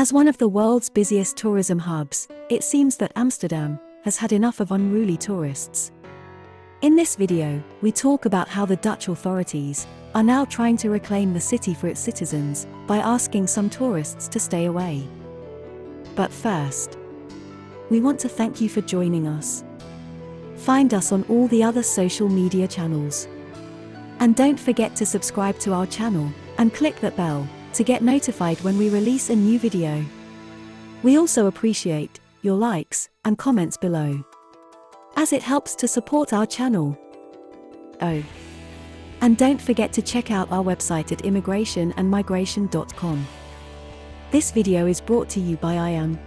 As one of the world's busiest tourism hubs, it seems that Amsterdam has had enough of unruly tourists. In this video, we talk about how the Dutch authorities are now trying to reclaim the city for its citizens by asking some tourists to stay away. But first, we want to thank you for joining us. Find us on all the other social media channels. And don't forget to subscribe to our channel and click that bell to get notified when we release a new video. We also appreciate your likes and comments below, as it helps to support our channel. Oh, and don't forget to check out our website at immigrationandmigration.com. This video is brought to you by IAM.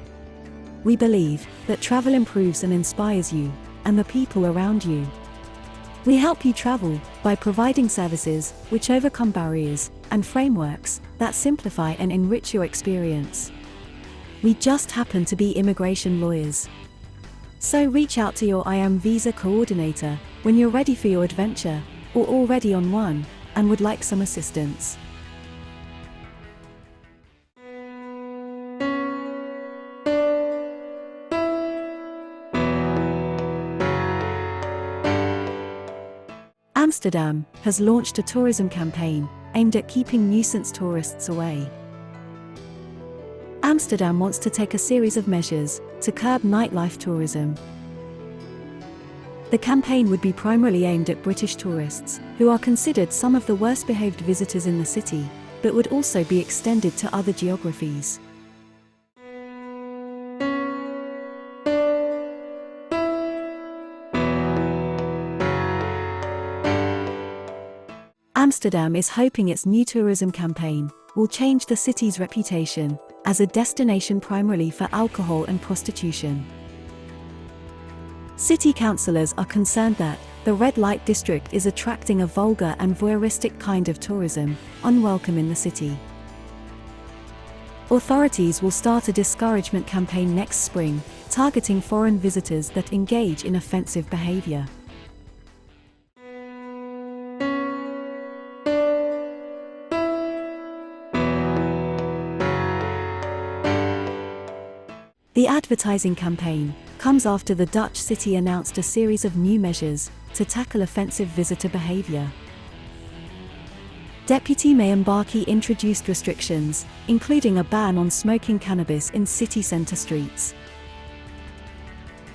We believe that travel improves and inspires you and the people around you. We help you travel by providing services which overcome barriers and frameworks that simplify and enrich your experience. We just happen to be immigration lawyers. So reach out to your IAM visa coordinator when you're ready for your adventure, or already on one and would like some assistance. Amsterdam has launched a tourism campaign aimed at keeping nuisance tourists away. Amsterdam wants to take a series of measures to curb nightlife tourism. The campaign would be primarily aimed at British tourists, who are considered some of the worst behaved visitors in the city, but would also be extended to other geographies. Amsterdam is hoping its new tourism campaign will change the city's reputation as a destination primarily for alcohol and prostitution. City councillors are concerned that the red light district is attracting a vulgar and voyeuristic kind of tourism, unwelcome in the city. Authorities will start a discouragement campaign next spring, targeting foreign visitors that engage in offensive behaviour. The advertising campaign comes after the Dutch city announced a series of new measures to tackle offensive visitor behaviour. Deputy Mayor Mbarki introduced restrictions, including a ban on smoking cannabis in city centre streets.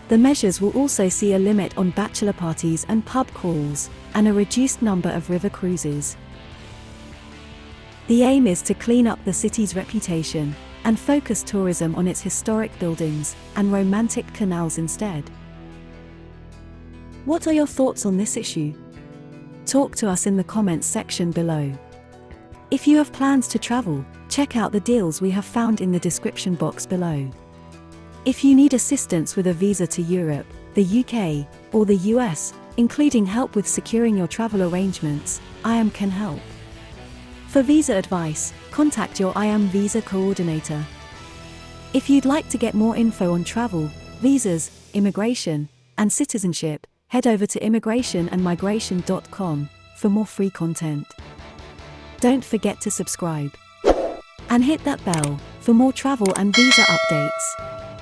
The measures will also see a limit on bachelor parties and pub crawls, and a reduced number of river cruises. The aim is to clean up the city's reputation and focus tourism on its historic buildings and romantic canals instead. What are your thoughts on this issue? Talk to us in the comments section below. If you have plans to travel, check out the deals we have found in the description box below. If you need assistance with a visa to Europe, the UK, or the US, including help with securing your travel arrangements, IAM can help. For visa advice, contact your IAM visa coordinator. If you'd like to get more info on travel, visas, immigration, and citizenship, head over to immigrationandmigration.com for more free content. Don't forget to subscribe and hit that bell for more travel and visa updates.